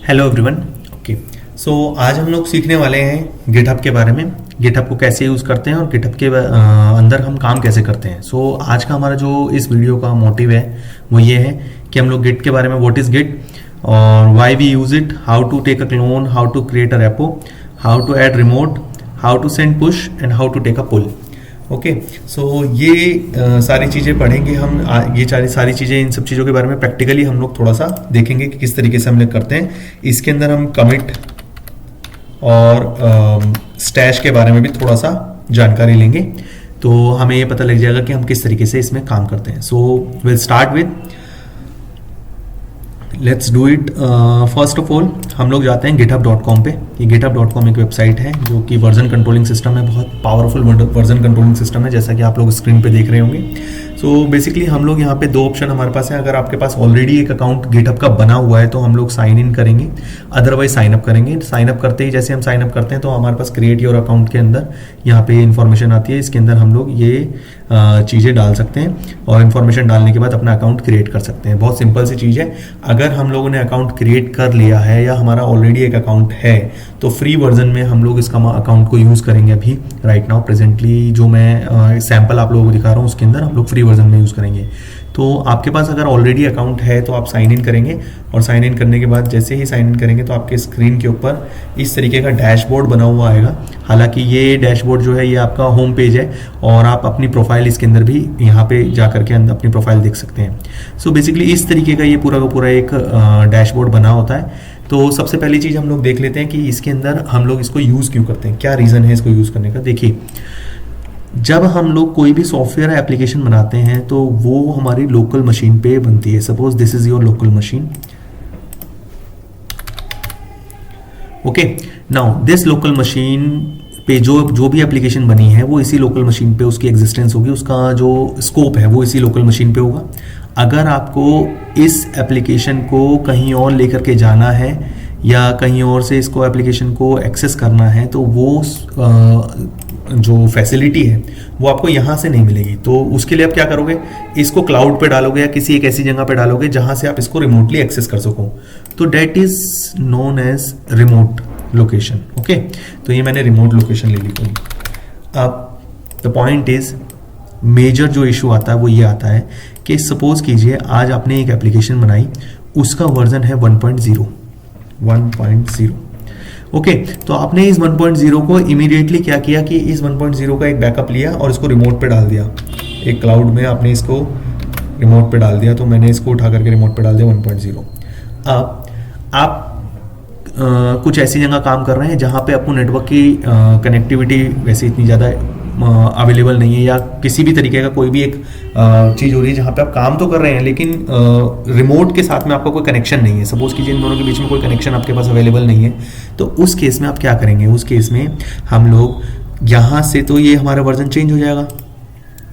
Hello everyone. Okay, सो आज हम लोग सीखने वाले हैं गिटहब के बारे में। गिटहब को कैसे यूज़ करते हैं और गिटहब के अंदर हम काम कैसे करते हैं। सो आज का हमारा जो इस वीडियो का मोटिव है वो ये है कि हम लोग गिट के बारे में, व्हाट इज़ गिट और why we use it, how to take a clone, how to create a repo, how to add remote, how to send push and how to take a pull. Okay, so ये सारी चीज़ें पढ़ेंगे हम। ये सारी चीज़ें, इन सब चीज़ों के बारे में प्रैक्टिकली हम लोग थोड़ा सा देखेंगे कि किस तरीके से हम लोग करते हैं। इसके अंदर हम कमिट और स्टैश के बारे में भी थोड़ा सा जानकारी लेंगे, तो हमें ये पता लग जाएगा कि हम किस तरीके से इसमें काम करते हैं। So will start with, let's do it. First of all हम लोग जाते हैं github.com पे। ये github.com एक वेबसाइट है जो कि वर्जन कंट्रोलिंग सिस्टम है, बहुत पावरफुल वर्जन कंट्रोलिंग सिस्टम है, जैसा कि आप लोग स्क्रीन पे देख रहे होंगे। सो बेसिकली हम लोग यहाँ पे दो ऑप्शन हमारे पास है। अगर आपके पास ऑलरेडी एक अकाउंट गिटहब का बना हुआ है तो हम लोग साइन इन करेंगे, अदरवाइज साइन अप करेंगे। साइन अप करते ही जैसे हम साइन अप करते हैं तो हमारे पास क्रिएट योर अकाउंट के अंदर यहाँ पे इन्फॉर्मेशन आती है। इसके अंदर हम लोग ये चीज़ें डाल सकते हैं और इन्फॉर्मेशन डालने के बाद अपना अकाउंट क्रिएट कर सकते हैं। बहुत सिंपल सी चीज़ है। अगर हम लोगों ने अकाउंट क्रिएट कर लिया है या हमारा ऑलरेडी एक अकाउंट है तो फ्री वर्जन में हम लोग इसका अकाउंट को यूज़ करेंगे। अभी राइट नाउ प्रेजेंटली जो मैं सैम्पल आप लोगों को दिखा रहा हूँ उसके अंदर हम लोग फ्री वर्जन में यूज़ करेंगे। तो आपके पास अगर ऑलरेडी अकाउंट है तो आप साइन इन करेंगे और साइन इन करने के बाद जैसे ही साइन इन करेंगे तो आपके स्क्रीन के ऊपर इस तरीके का डैशबोर्ड बना हुआ आएगा। हालांकि ये डैशबोर्ड जो है ये आपका होम पेज है और आप अपनी प्रोफाइल इसके अंदर भी यहाँ पे जा करके अंदर अपनी प्रोफाइल देख सकते हैं। सो बेसिकली इस तरीके का ये पूरा का पूरा एक डैशबोर्ड बना होता है। तो सबसे पहली चीज़ हम लोग देख लेते हैं कि इसके अंदर हम लोग इसको यूज़ क्यों करते हैं, क्या रीज़न है इसको यूज़ करने का। देखिए, जब हम लोग कोई भी सॉफ्टवेयर एप्लीकेशन बनाते हैं तो वो हमारी लोकल मशीन पे बनती है। Suppose this is your local machine. Okay, now this local machine पे जो भी एप्लीकेशन बनी है वो इसी लोकल मशीन पे उसकी एग्जिस्टेंस होगी, उसका जो स्कोप है वो इसी लोकल मशीन पे होगा। अगर आपको इस एप्लीकेशन को कहीं और लेकर के जाना है या कहीं और से इसको एप्लीकेशन को एक्सेस करना है तो वो जो फैसिलिटी है वो आपको यहाँ से नहीं मिलेगी। तो उसके लिए आप क्या करोगे, इसको क्लाउड पे डालोगे या किसी एक ऐसी जगह पे डालोगे जहाँ से आप इसको रिमोटली एक्सेस कर सको। तो that is known as remote location. Okay, तो ये मैंने रिमोट लोकेशन ले ली कोई। अब द पॉइंट इज, मेजर जो इशू आता है वो ये आता है कि सपोज कीजिए आज आपने एक एप्लीकेशन बनाई, उसका वर्जन है 1.0। ओके, तो आपने इस 1.0 को इमीडिएटली क्या किया कि इस 1.0 का एक बैकअप लिया और इसको रिमोट पे डाल दिया। एक क्लाउड में आपने इसको रिमोट पे डाल दिया, तो मैंने इसको उठा करके रिमोट पे डाल दिया 1.0। अब आप कुछ ऐसी जगह काम कर रहे हैं जहाँ पे आपको नेटवर्क की कनेक्टिविटी वैसे इतनी ज़्यादा अवेलेबल नहीं है या किसी भी तरीके का कोई भी एक चीज़ हो रही है जहाँ पे आप काम तो कर रहे हैं लेकिन रिमोट के साथ में आपका कोई कनेक्शन नहीं है। सपोज कीजिए इन दोनों के बीच में कोई कनेक्शन आपके पास अवेलेबल नहीं है, तो उस केस में आप क्या करेंगे। उस केस में हम लोग यहाँ से, तो ये हमारा वर्जन चेंज हो जाएगा।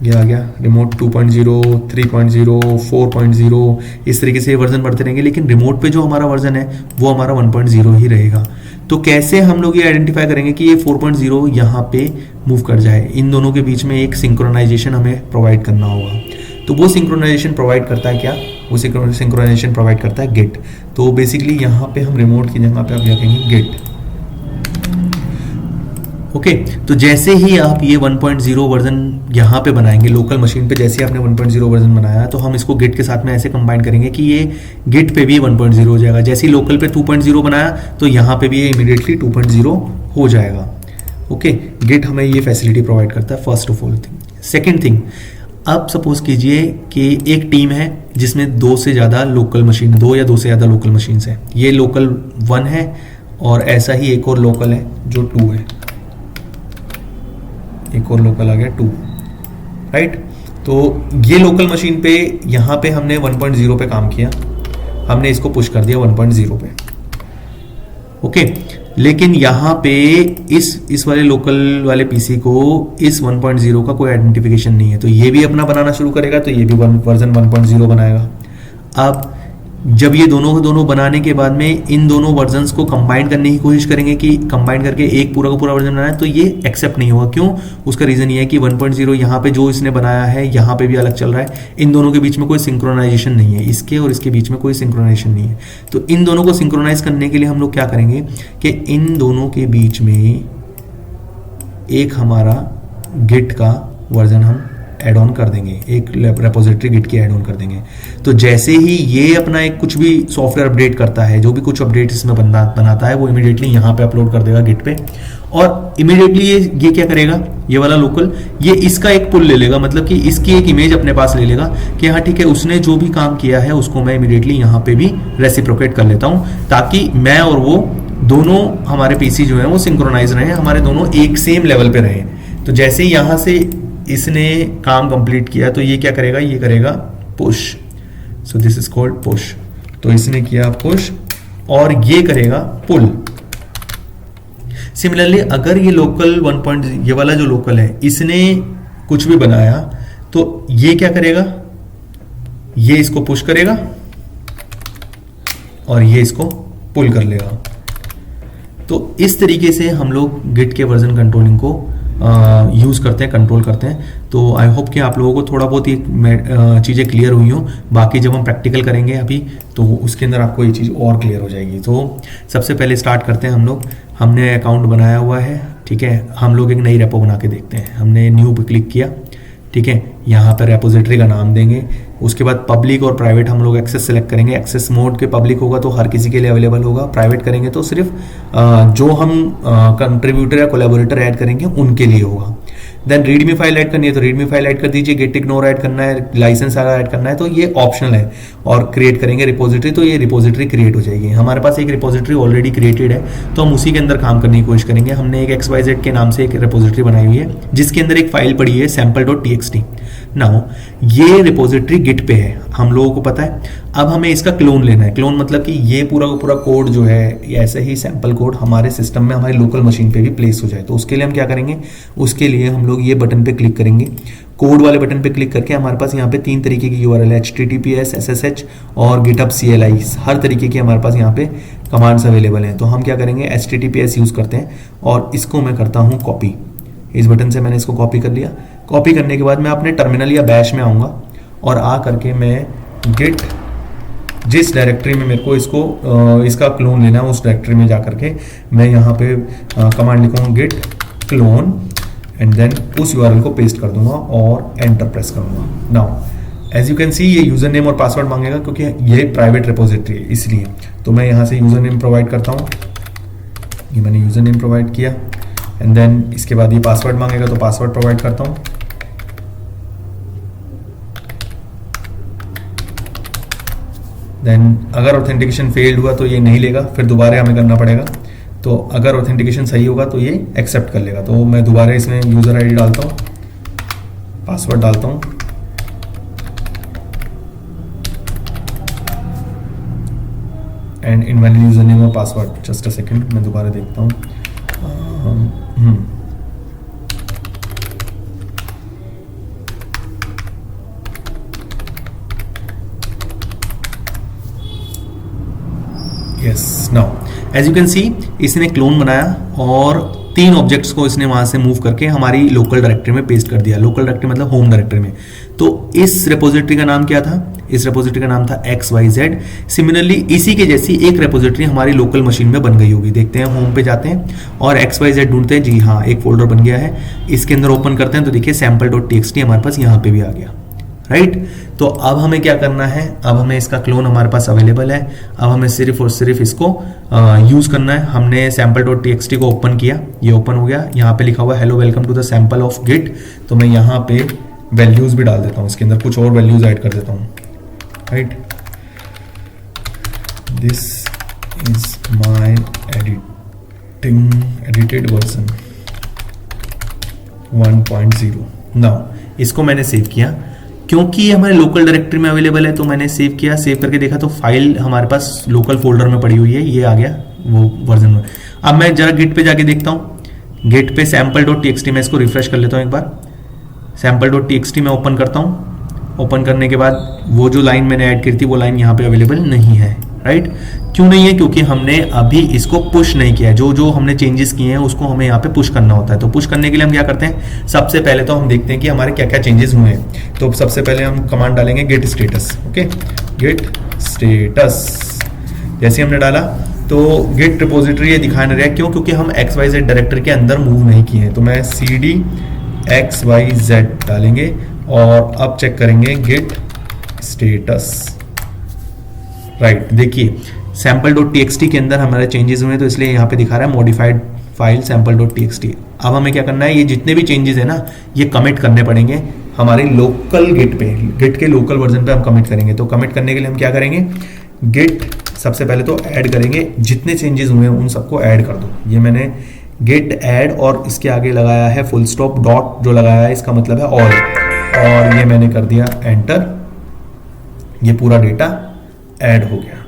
ये आ गया रिमोट 2.0, 3.0, 4.0, इस तरीके से वर्जन बढ़ते रहेंगे, लेकिन रिमोट पे जो हमारा वर्जन है वो हमारा 1.0 ही रहेगा। तो कैसे हम लोग ये आइडेंटिफाई करेंगे कि ये 4.0 यहाँ पे मूव कर जाए। इन दोनों के बीच में एक सिंक्रोनाइजेशन हमें प्रोवाइड करना होगा। तो वो सिंक्रोनाइजेशन प्रोवाइड करता है क्या, वो सिंक्रोनाइजेशन प्रोवाइड करता है गिट। तो बेसिकली यहाँ पे हम रिमोट की जगह पे आप लिखेंगे गिट। ओके, तो जैसे ही आप ये 1.0 वर्जन यहाँ पे बनाएंगे लोकल मशीन पे, जैसे ही आपने 1.0 वर्जन बनाया तो हम इसको गिट के साथ में ऐसे कंबाइन करेंगे कि ये गिट पे भी 1.0 हो जाएगा। जैसे ही लोकल पे 2.0 बनाया तो यहाँ पे भी ये इमीडिएटली 2.0 हो जाएगा। ओके, गिट हमें ये फैसिलिटी प्रोवाइड करता है, first of all thing. Second thing, अब सपोज कीजिए कि एक टीम है जिसमें दो से ज़्यादा लोकल मशीन, दो या दो से ज़्यादा लोकल मशीन्स हैं। ये लोकल 1 है और ऐसा ही एक और लोकल है जो 2 है, एक और लोकल आ गया 2, राइट। तो ये लोकल मशीन पे यहाँ पे हमने 1.0 पे काम किया, हमने इसको पुश कर दिया 1.0 पे। ओके, लेकिन यहाँ पे इस वाले लोकल वाले पीसी को इस 1.0 का कोई आइडेंटिफिकेशन नहीं है, तो ये भी अपना बनाना शुरू करेगा, तो ये भी वर्जन 1.0 बनाएगा। अब जब ये दोनों बनाने के बाद में इन दोनों वर्जन्स को कंबाइन करने की कोशिश करेंगे कि कंबाइन करके एक पूरा का पूरा वर्जन बनाना है, तो ये एक्सेप्ट नहीं होगा। क्यों? उसका रीजन ये है कि 1.0 यहाँ पे जो इसने बनाया है यहाँ पे भी अलग चल रहा है, इन दोनों के बीच में कोई सिंक्रोनाइजेशन नहीं है, इसके और इसके बीच में कोई सिंक्रोनाइजेशन नहीं है। तो इन दोनों को सिंक्रोनाइज करने के लिए हम लोग क्या करेंगे कि इन दोनों के बीच में एक हमारा गिट का वर्जन हम ऐड ऑन कर देंगे, एक रेपोजिटरी गिट की ऐड ऑन कर देंगे। तो जैसे ही ये अपना एक कुछ भी सॉफ्टवेयर अपडेट करता है, जो भी कुछ अपडेट इसमें बनाता है, वो इमीडिएटली यहाँ पे अपलोड कर देगा गिट पे, और इमीडिएटली ये क्या करेगा, ये वाला लोकल ये इसका एक पुल ले लेगा, मतलब कि इसकी एक इमेज अपने पास ले लेगा कि हाँ ठीक है, उसने जो भी काम किया है उसको मैं इमीडिएटली यहाँ पे भी रेसिप्रोकेट कर लेता हूँ, ताकि मैं और वो दोनों हमारे पीसी जो है वो सिंक्रोनाइज रहे, हमारे दोनों एक सेम लेवल पे रहे। तो जैसे ही यहाँ से इसने काम कंप्लीट किया तो ये क्या करेगा, ये करेगा push. So this is called push. तो इसने किया पुश और ये करेगा पुल। सिमिलरली अगर ये लोकल 1. ये वाला जो लोकल है इसने कुछ भी बनाया तो ये क्या करेगा, ये इसको पुश करेगा और ये इसको पुल कर लेगा। तो इस तरीके से हम लोग गिट के वर्जन कंट्रोलिंग को यूज करते हैं, कंट्रोल करते हैं। तो आई होप कि आप लोगों को थोड़ा बहुत ही चीज़ें क्लियर हुई हो। बाकी जब हम प्रैक्टिकल करेंगे अभी तो उसके अंदर आपको ये चीज़ और क्लियर हो जाएगी। तो सबसे पहले स्टार्ट करते हैं हम लोग। हमने अकाउंट बनाया हुआ है, ठीक है। हम लोग एक नई रेपो बना के देखते हैं। हमने न्यू पे क्लिक किया, ठीक है। यहाँ पर रेपोजिटरी का नाम देंगे। उसके बाद पब्लिक और प्राइवेट हम लोग एक्सेस सेलेक्ट करेंगे। एक्सेस मोड के पब्लिक होगा तो हर किसी के लिए अवेलेबल होगा, प्राइवेट करेंगे तो सिर्फ जो हम कंट्रीब्यूटर या कोलैबोरेटर ऐड करेंगे उनके लिए होगा। देन रीडमी फाइल ऐड करनी है तो रीडमी फाइल ऐड कर दीजिए। गेट इग्नोर ऐड करना है, लाइसेंस अगर ऐड करना है तो ये ऑप्शनल है। और क्रिएट करेंगे रिपोजिटरी तो ये रिपोजिटरी क्रिएट हो जाएगी। हमारे पास एक रिपोजिटरी ऑलरेडी क्रिएटेड है तो हम उसी के अंदर काम करने की कोशिश करेंगे। हमने एक XYZ के नाम से एक रिपोजिटरी बनाई हुई है जिसके अंदर एक फाइल पड़ी है sample.txt। नाउ ये रिपोजिटरी गिट पे है, हम लोगों को पता है। अब हमें इसका क्लोन लेना है। क्लोन मतलब कि ये पूरा का पूरा कोड जो है ऐसे ही सैंपल कोड हमारे सिस्टम में हमारी लोकल मशीन पे भी प्लेस हो जाए। तो उसके लिए हम क्या करेंगे, उसके लिए हम लोग ये बटन पे क्लिक करेंगे। कोड वाले बटन पे क्लिक करके हमारे पास यहाँ पे 3 तरीके की URL है, HTTPS, SSH और GitHub CLI। हर तरीके की हमारे पास यहाँ पे कमांड्स अवेलेबल हैं। तो हम क्या करेंगे, HTTPS यूज़ करते हैं और इसको मैं करता हूँ कॉपी। इस बटन से मैंने इसको कॉपी कर लिया। कॉपी करने के बाद मैं अपने टर्मिनल या बैश में आऊँगा और आ करके मैं गिट जिस डायरेक्टरी में मेरे को इसका क्लोन लेना है उस डायरेक्टरी में जा करके मैं यहाँ पे कमांड लिखूँगा गिट क्लोन एंड देन उस URL को पेस्ट कर दूंगा और एंटर प्रेस करूंगा। Now as you can see ये यूजर नेम और पासवर्ड मांगेगा क्योंकि ये प्राइवेट रिपोजिटरी है इसलिए। तो मैं यहाँ से यूजर नेम प्रोवाइड करता हूँ। ये मैंने यूजर नेम प्रोवाइड किया एंड देन इसके बाद ये पासवर्ड मांगेगा तो पासवर्ड प्रोवाइड करता हूँ। देन अगर ऑथेंटिकेशन फेल्ड हुआ तो ये नहीं लेगा, फिर दोबारा हमें करना पड़ेगा। तो अगर ऑथेंटिकेशन सही होगा तो ये एक्सेप्ट कर लेगा। तो मैं दोबारा इसमें यूज़र आईडी डालता हूँ, पासवर्ड डालता हूँ एंड इनवैलिड यूजर नेम और पासवर्ड। जस्ट अ सेकंड, मैं दोबारा देखता हूँ। Yes, now as you can see इसने क्लोन बनाया और 3 ऑब्जेक्ट्स को इसने वहां से मूव करके हमारी लोकल डायरेक्टरी में पेस्ट कर दिया। लोकल डायरेक्टरी मतलब होम डायरेक्टरी में। तो इस रेपोजिटरी का नाम क्या था, इस रेपोजिटरी का नाम था XYZ। सिमिलरली इसी के जैसी एक रेपोजिटरी हमारी लोकल मशीन में बन गई होगी। देखते हैं, होम पे जाते हैं और XYZ ढूंढते हैं। जी हाँ, एक फोल्डर बन गया है। इसके अंदर ओपन करते हैं तो देखिए sample.txt हमारे पास यहाँ पे भी आ गया, राइट। तो अब हमें क्या करना है, अब हमें इसका क्लोन हमारे पास अवेलेबल है। अब हमें सिर्फ और सिर्फ इसको यूज करना है। हमने sample.txt को ओपन किया, ये ओपन हो गया। यहाँ पे लिखा हुआ hello welcome to the sample of git. तो मैं यहाँ पे वैल्यूज भी डाल देता हूँ, इसके अंदर कुछ और वैल्यूज ऐड कर देता हूँ, right. This is my edited version 1.0। Now इसको मैंने सेव किया क्योंकि ये हमारे लोकल डायरेक्टरी में अवेलेबल है। तो मैंने सेव किया, सेव करके देखा तो फाइल हमारे पास लोकल फोल्डर में पड़ी हुई है। ये आ गया वो वर्जन में। अब मैं जरा गिट पे जाके देखता हूँ। गिट पे sample.txt मैं इसको रिफ्रेश कर लेता हूँ एक बार। sample.txt मैं ओपन करता हूँ ओपन करने के बाद वो जो लाइन मैंने ऐड की थी वो लाइन यहाँ पे अवेलेबल नहीं है, राइट। क्यों नहीं है? क्योंकि हमने अभी इसको पुश नहीं किया है। जो जो हमने चेंजेस किए हैं उसको हमें यहाँ पे पुश करना होता है। तो पुश करने के लिए हम क्या करते हैं, सबसे पहले तो हम देखते हैं कि हमारे क्या क्या चेंजेस हुए हैं। तो सबसे पहले हम कमांड डालेंगे git status. Okay, git status जैसे हमने डाला तो गेट रिपोजिटरी ये दिखा नहीं रहा। क्यों? क्योंकि हम XYZ डायरेक्टरी के अंदर मूव नहीं किए हैं। तो मैं CD XYZ डालेंगे और अब चेक करेंगे गेट स्टेटस, राइट। देखिए sample.txt के अंदर हमारे चेंजेस हुए हैं तो इसलिए यहाँ पे दिखा रहा है मॉडिफाइड फाइल sample.txt। अब हमें क्या करना है, ये जितने भी चेंजेस है ना ये कमिट करने पड़ेंगे हमारे लोकल गिट पे, गिट के लोकल वर्जन पे हम कमिट करेंगे। तो कमिट करने के लिए हम क्या करेंगे, गिट सबसे पहले तो ऐड करेंगे, जितने चेंजेस हुए हैं उन सबको ऐड कर दो। ये मैंने गेट ऐड और इसके आगे लगाया है फुल स्टॉप, डॉट जो लगाया है इसका मतलब है ऑल, और ये मैंने कर दिया एंटर। ये पूरा डेटा ऐड हो गया,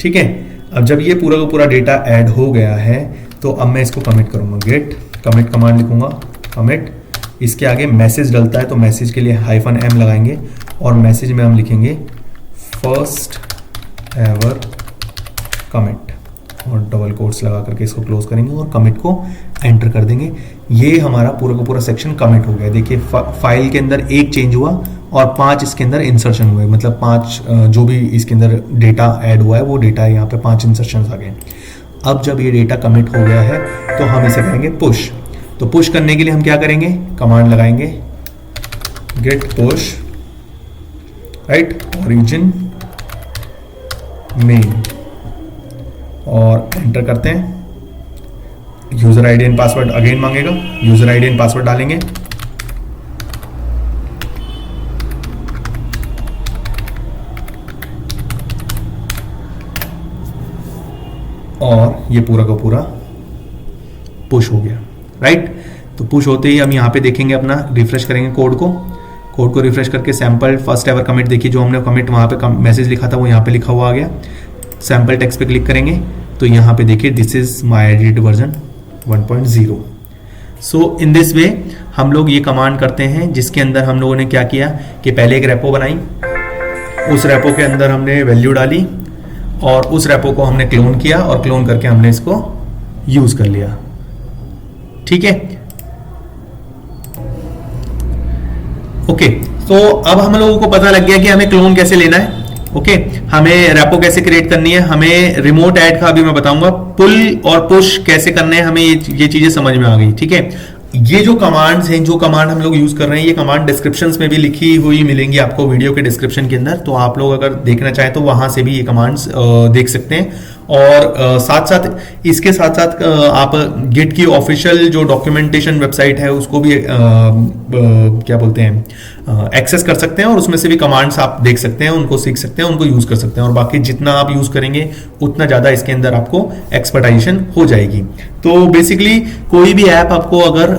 ठीक है। अब जब ये पूरा का पूरा डेटा ऐड हो गया है तो अब मैं इसको कमिट करूंगा, गेट कमिट कमांड लिखूंगा, कमिट। इसके आगे मैसेज डलता है तो मैसेज के लिए -m लगाएंगे और मैसेज में हम लिखेंगे फर्स्ट एवर कमिट और डबल कोट्स लगा करके इसको क्लोज करेंगे और कमिट को एंटर कर देंगे। ये हमारा पूरा का पूरा सेक्शन कमिट हो गया। देखिए फाइल के अंदर एक चेंज हुआ और 5 इसके अंदर इंसर्शन हुए, मतलब 5 जो भी इसके अंदर डेटा ऐड हुआ है वो डेटा यहाँ पे 5 इंसर्शन आ गए। अब जब ये डेटा कमिट हो गया है तो हम इसे करेंगे पुश। तो पुश करने के लिए हम क्या करेंगे, कमांड लगाएंगे git push, right, origin main और एंटर करते हैं। User ID and password again मांगेगा, यूजर आईडी एंड पासवर्ड डालेंगे और ये पूरा का पूरा पुश हो गया, राइट। तो पुश होते ही हम यहाँ पे देखेंगे अपना, रिफ्रेश करेंगे कोड को रिफ्रेश करके सैंपल फर्स्ट एवर कमिट, देखिए जो हमने कमिट वहाँ पे मैसेज लिखा था वो यहाँ पे लिखा हुआ आ गया। सैंपल टेक्स्ट पे क्लिक करेंगे तो यहाँ पे देखिए this is my edit version 1.0। So in this way हम लोग ये कमांड करते हैं, जिसके अंदर हम लोगों ने क्या किया कि पहले एक रेपो बनाई, उस रेपो के अंदर हमने वैल्यू डाली और उस रेपो को हमने क्लोन किया और क्लोन करके हमने इसको यूज कर लिया, ठीक है। ओके, तो अब हम लोगों को पता लग गया कि हमें क्लोन कैसे लेना है। ओके, हमें रेपो कैसे क्रिएट करनी है, हमें रिमोट ऐड का अभी मैं बताऊंगा, पुल और पुश कैसे करने हैं, हमें ये चीजें समझ में आ गई, ठीक है। ये जो कमांड्स हैं, जो कमांड हम लोग यूज कर रहे हैं, ये कमांड डिस्क्रिप्शंस में भी लिखी हुई मिलेंगी आपको वीडियो के डिस्क्रिप्शन के अंदर। तो आप लोग अगर देखना चाहें तो वहां से भी ये कमांड्स देख सकते हैं। और साथ साथ इसके साथ साथ आप गिट की ऑफिशियल जो डॉक्यूमेंटेशन वेबसाइट है उसको भी क्या बोलते हैं एक्सेस कर सकते हैं और उसमें से भी कमांड्स आप देख सकते हैं, उनको सीख सकते हैं, उनको यूज कर सकते हैं। और बाकी जितना आप यूज करेंगे उतना ज्यादा इसके अंदर आपको एक्सपर्टाइजेशन हो जाएगी। तो बेसिकली कोई भी ऐप आपको अगर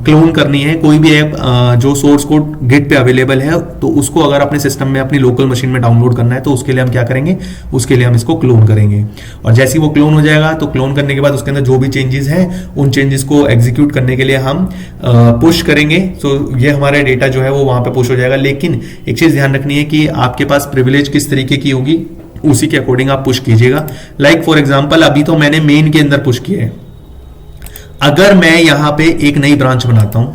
क्लोन करनी है, कोई भी ऐप जो सोर्स कोड गिट पे अवेलेबल है, तो उसको अगर अपने सिस्टम में अपनी लोकल मशीन में डाउनलोड करना है तो उसके लिए हम क्या करेंगे, उसके लिए हम इसको क्लोन करेंगे। और जैसे ही वो क्लोन हो जाएगा तो क्लोन करने के बाद उसके अंदर जो भी चेंजेस हैं उन चेंजेस को एग्जीक्यूट करने के लिए हम पुश करेंगे। तो ये हमारा डेटा जो है वो वहां पे पुश हो जाएगा। लेकिन एक चीज ध्यान रखनी है कि आपके पास प्रिविलेज किस तरीके की होगी, उसी के अकॉर्डिंग आप पुश कीजिएगा। लाइक फॉर एग्जांपल अभी तो मैंने मेन के अंदर पुश किया है। अगर मैं यहां पे एक नई ब्रांच बनाता हूं,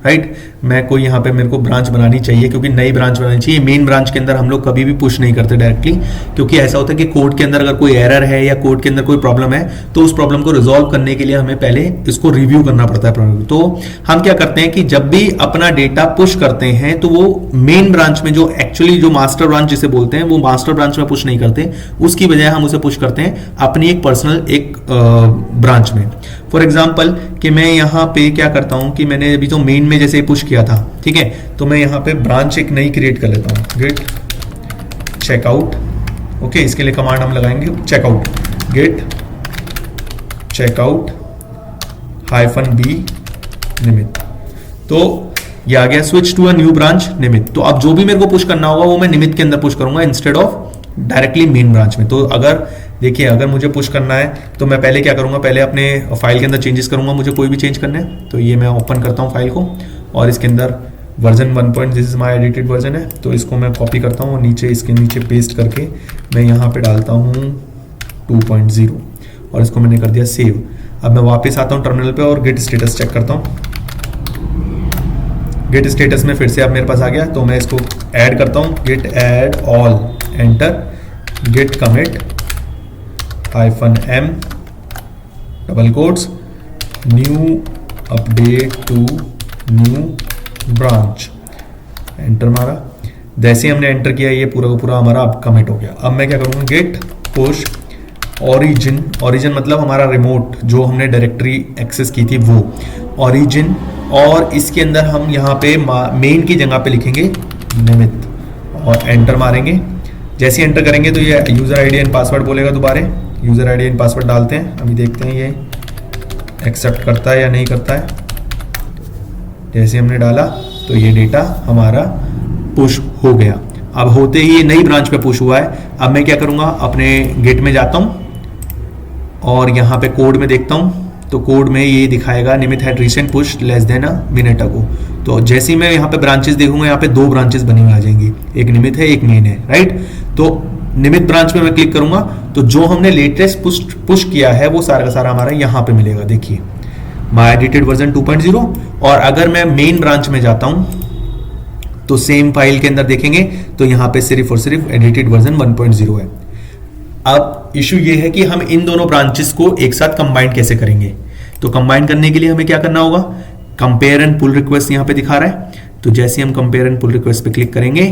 राइट, मैं कोई यहाँ पे मेरे को ब्रांच बनानी चाहिए क्योंकि नई ब्रांच बनानी चाहिए। मेन ब्रांच के अंदर हम लोग कभी भी पुश नहीं करते डायरेक्टली, क्योंकि ऐसा होता है कि कोड के अंदर अगर कोई एरर है या कोड के अंदर कोई प्रॉब्लम है तो उस प्रॉब्लम को रिजॉल्व करने के लिए हमें पहले इसको रिव्यू करना पड़ता है। तो हम क्या करते हैं कि जब भी अपना डेटा पुश करते हैं तो वो मेन ब्रांच में, जो एक्चुअली जो मास्टर ब्रांच जिसे बोलते हैं, वो मास्टर ब्रांच में पुश नहीं करते, उसकी बजाय हम उसे पुश करते हैं अपनी एक पर्सनल एक ब्रांच में। फॉर एग्जाम्पल कि मैं यहाँ पे क्या करता हूँ कि मैंने अभी तो मेन में जैसे पुश किया था, ठीक है, तो मैं यहाँ पे ब्रांच एक नई क्रिएट कर लेता हूँ, गेट चेकआउट। ओके, इसके लिए कमांड हम लगाएंगे checkout, git checkout -b Nimit. तो ये आ गया switch to a new branch Nimit. तो अब जो भी मेरे को पुश करना होगा वो मैं निमित के अंदर पुश करूंगा instead of directly main branch में। तो अगर देखिए, अगर मुझे पुश करना है तो मैं पहले क्या करूंगा, पहले अपने फाइल के अंदर चेंजेस करूंगा, मुझे कोई भी चेंज करना है। तो ये मैं ओपन करता हूं फाइल को और इसके अंदर version 1. This is my edited version है, तो इसको मैं कॉपी करता हूँ और नीचे इसके नीचे पेस्ट करके मैं यहाँ पे डालता हूँ 2.0 और इसको मैंने कर दिया सेव। अब मैं वापस आता हूँ टर्मिनल पे और गेट स्टेटस चेक करता हूँ। गेट स्टेटस में फिर से अब मेरे पास आ गया, तो मैं इसको ऐड करता हूँ, git add all, enter, git commit -m double quotes new update to new branch, enter मारा। जैसे ही हमने एंटर किया ये पूरा का पूरा हमारा अब कमिट हो गया। अब मैं क्या करूँगा, गेट पुश ओरिजिन, ओरिजिन मतलब हमारा रिमोट जो हमने डायरेक्टरी एक्सेस की थी वो ओरिजिन, और इसके अंदर हम यहाँ पे मेन की जगह पे लिखेंगे निमित और एंटर मारेंगे। जैसे ही एंटर करेंगे तो ये यूज़र आईडी एंड पासवर्ड बोलेगा दोबारा। यूज़र आईडी एंड पासवर्ड डालते हैं, अभी देखते हैं ये एक्सेप्ट करता है या नहीं करता है। जैसे हमने डाला तो ये डेटा हमारा पुश हो गया। अब होते ही ये नई ब्रांच पे पुश हुआ है। अब मैं क्या करूँगा, अपने गेट में जाता हूँ और यहाँ पे कोड में देखता हूँ, तो कोड में ये दिखाएगा Nimit had recent push less than a minute ago. तो जैसे ही मैं यहाँ पे ब्रांचेस देखूंगा, यहाँ पे 2 ब्रांचेस बनी हुई आ जाएंगी, एक निमित है एक मेन है, राइट। तो निमित ब्रांच पे मैं क्लिक करूंगा तो जो हमने लेटेस्ट पुश किया है वो सारा का सारा हमारा यहाँ पे मिलेगा। देखिए माय एडिटेड वर्जन 2.0। और अगर मैं मेन ब्रांच में जाता हूं तो सेम फाइल के अंदर देखेंगे तो यहाँ पे सिर्फ और सिर्फ एडिटेड वर्जन 1.0 है। अब इशू ये है कि हम इन दोनों ब्रांचेस को एक साथ कंबाइन कैसे करेंगे। तो कंबाइन करने के लिए हमें क्या करना होगा, कंपेयर एंड पुल रिक्वेस्ट यहाँ पे दिखा रहा है, तो जैसे हम कंपेयर एंड पुल रिक्वेस्ट पे क्लिक करेंगे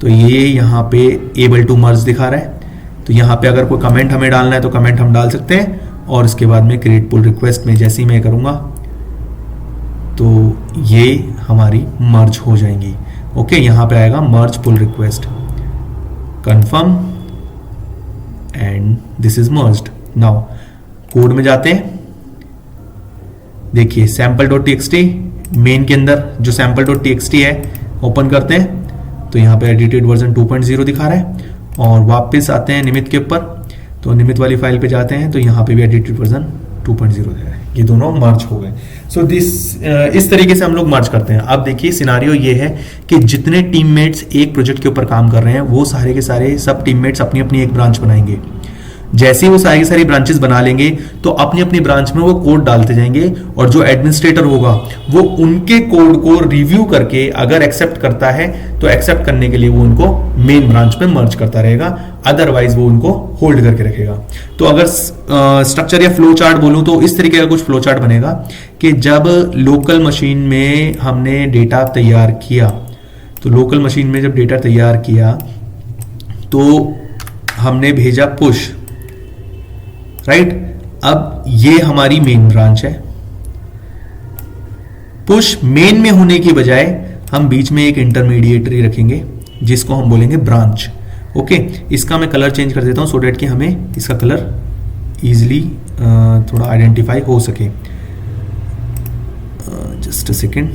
तो ये यहाँ पे एबल टू मर्ज दिखा रहा है। तो यहाँ पे अगर कोई कमेंट हमें डालना है तो कमेंट हम डाल सकते हैं, और उसके बाद में क्रिएट पुल रिक्वेस्ट में जैसे ही मैं करूँगा तो ये हमारी मर्ज हो जाएंगी। ओके, यहाँ पे आएगा merge pull request, confirm, and this is merged. Now code में जाते हैं, देखिए sample.txt मेन के अंदर जो sample.txt है ओपन करते हैं तो यहाँ पे एडिटेड वर्जन 2.0 दिखा रहा है। और वापस आते हैं निमित के ऊपर, तो निमित वाली फाइल पे जाते हैं तो यहाँ पे भी एडिटेड वर्जन 2.0 है। ये दोनों मर्ज हो गए। सो इस तरीके से हम लोग मर्ज करते हैं। अब देखिए सिनारियो ये है कि जितने टीममेट्स एक प्रोजेक्ट के ऊपर काम कर रहे हैं वो सारे के सारे सब टीममेट्स अपनी अपनी एक ब्रांच बनाएंगे। जैसे ही वो सारी सारी ब्रांचेस बना लेंगे तो अपनी अपनी ब्रांच में वो कोड डालते जाएंगे, और जो एडमिनिस्ट्रेटर होगा वो उनके कोड को रिव्यू करके अगर एक्सेप्ट करता है तो एक्सेप्ट करने के लिए वो उनको मेन ब्रांच में मर्ज करता रहेगा, अदरवाइज वो उनको होल्ड करके रखेगा। तो अगर स्ट्रक्चर या फ्लो चार्ट बोलूं तो इस तरीके का कुछ फ्लो चार्ट बनेगा कि जब लोकल मशीन में हमने डेटा तैयार किया, तो लोकल मशीन में जब डेटा तैयार किया तो हमने भेजा पुश, राइट। अब ये हमारी मेन ब्रांच है। पुश मेन में होने की बजाय हम बीच में एक इंटरमीडिएटरी रखेंगे जिसको हम बोलेंगे ब्रांच। ओके, इसका मैं कलर चेंज कर देता हूं सो डेट कि हमें इसका कलर इजीली थोड़ा आइडेंटिफाई हो सके। Just a second.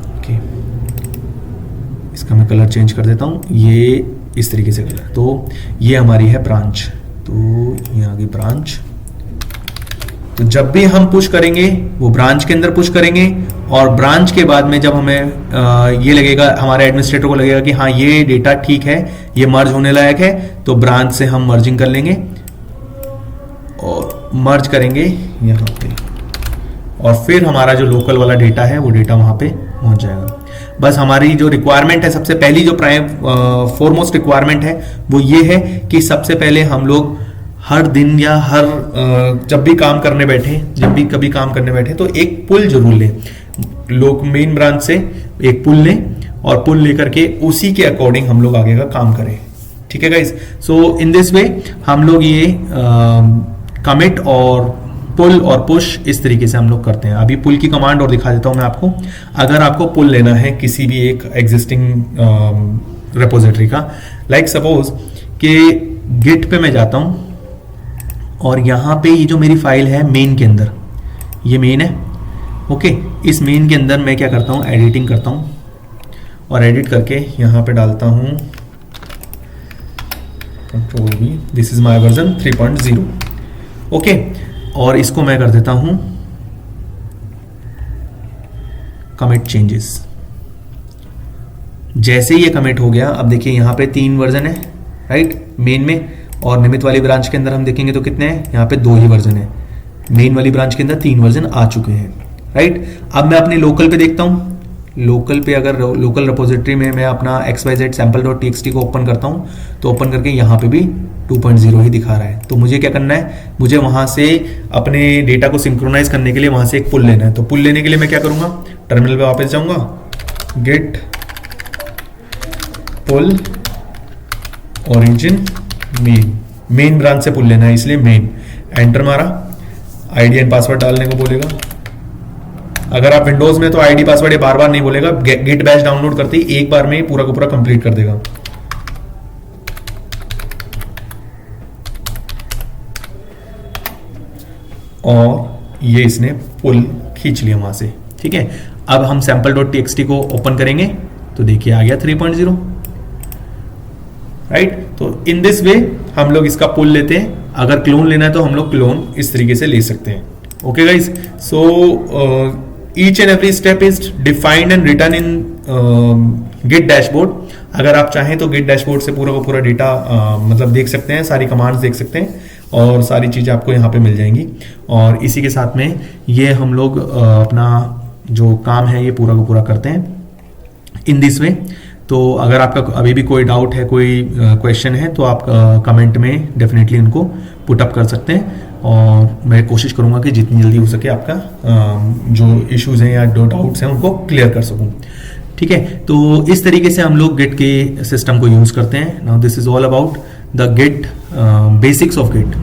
ओके, इसका मैं कलर चेंज कर देता हूं, ये इस तरीके से कलर। तो ये हमारी है ब्रांच, तो ये आ गई ब्रांच। तो जब भी हम पुश करेंगे वो ब्रांच के अंदर पुश करेंगे, और ब्रांच के बाद में जब हमें ये लगेगा, हमारे एडमिनिस्ट्रेटर को लगेगा कि हाँ ये डेटा ठीक है, ये मर्ज होने लायक है, तो ब्रांच से हम मर्जिंग कर लेंगे और मर्ज करेंगे यहाँ पे, और फिर हमारा जो लोकल वाला डेटा है वो डेटा वहां पे पहुंच जाएगा। बस हमारी जो रिक्वायरमेंट है, सबसे पहली जो प्राइम फॉरमोस्ट रिक्वायरमेंट है वो ये है कि सबसे पहले हम लोग हर दिन या हर जब भी काम करने बैठे, जब भी कभी काम करने बैठे तो एक पुल जरूर लें, लोग मेन ब्रांच से एक पुल लें, और पुल लेकर के उसी के अकॉर्डिंग हम लोग आगे का काम करें। ठीक है guys, so in this way हम लोग ये कमिट और पुल और पुश इस तरीके से हम लोग करते हैं। अभी पुल की कमांड और दिखा देता हूं मैं आपको। अगर आपको पुल लेना है किसी भी एक एग्जिस्टिंग रेपोजिटरी का, लाइक सपोज कि गिट पे मैं जाता हूं और यहां पे ये जो मेरी फाइल है मेन के अंदर, ये मेन है। ओके, इस मेन के अंदर मैं क्या करता हूं, एडिटिंग करता हूं, और एडिट करके यहां पे डालता हूं control V, this is my version 3.0। Okay, और इसको मैं कर देता हूं कमिट चेंजेस। जैसे ये कमिट हो गया, अब देखिए यहाँ पे 3 वर्जन है राइट मेन में, और निमित वाली ब्रांच के अंदर हम देखेंगे तो कितने हैं, यहाँ पे 2 ही वर्जन है। मेन वाली ब्रांच के अंदर 3 वर्जन आ चुके हैं राइट। अब मैं अपने लोकल पे देखता हूँ, लोकल पे अगर लोकल रिपोजिटरी में मैं अपना xyz sample.txt को ओपन करता हूँ तो ओपन करके यहाँ पे भी 2.0 ही दिखा रहा है। तो मुझे क्या करना है, मुझे वहां से अपने डेटा को सिंक्रोनाइज करने के लिए वहां से एक पुल लेना है। तो पुल लेने के लिए मैं क्या करूंगा, टर्मिनल पे वापस जाऊंगा, गेट पुल ओरिजिन मेन ब्रांच से पुल लेना है, इसलिए मेन। एंटर मारा, आईडी एंड पासवर्ड डालने को बोलेगा। अगर आप विंडोज में तो आईडी पासवर्ड ये बार बार नहीं बोलेगा, गिट बैच डाउनलोड करते ही एक बार में ही पूरा का पूरा कंप्लीट कर देगा। और ये इसने पुल खींच लिया वहां से, ठीक है। अब हम sample.txt को ओपन करेंगे तो देखिए आ गया 3.0 राइट। तो इन दिस वे हम लोग इसका पुल लेते हैं। अगर क्लोन लेना है तो हम लोग क्लोन इस तरीके से ले सकते हैं। Okay guys, so each and every step is defined and written in git dashboard. अगर आप चाहें तो गिट डैशबोर्ड से पूरा का पूरा डेटा मतलब देख सकते हैं, सारी कमांड्स देख सकते हैं और सारी चीजें आपको यहाँ पे मिल जाएंगी। और इसी के साथ में ये हम लोग अपना जो काम है ये पूरा का पूरा करते हैं इन दिस वे। तो अगर आपका अभी भी कोई डाउट है, कोई क्वेश्चन है तो आप कमेंट में डेफिनेटली इनको पुट अप कर सकते हैं और मैं कोशिश करूंगा कि जितनी जल्दी हो सके आपका जो इश्यूज हैं या जो डाउट्स हैं उनको क्लियर कर सकूं, ठीक है। तो इस तरीके से हम लोग गिट के सिस्टम को यूज करते हैं। Now this is all about the git basics of Git.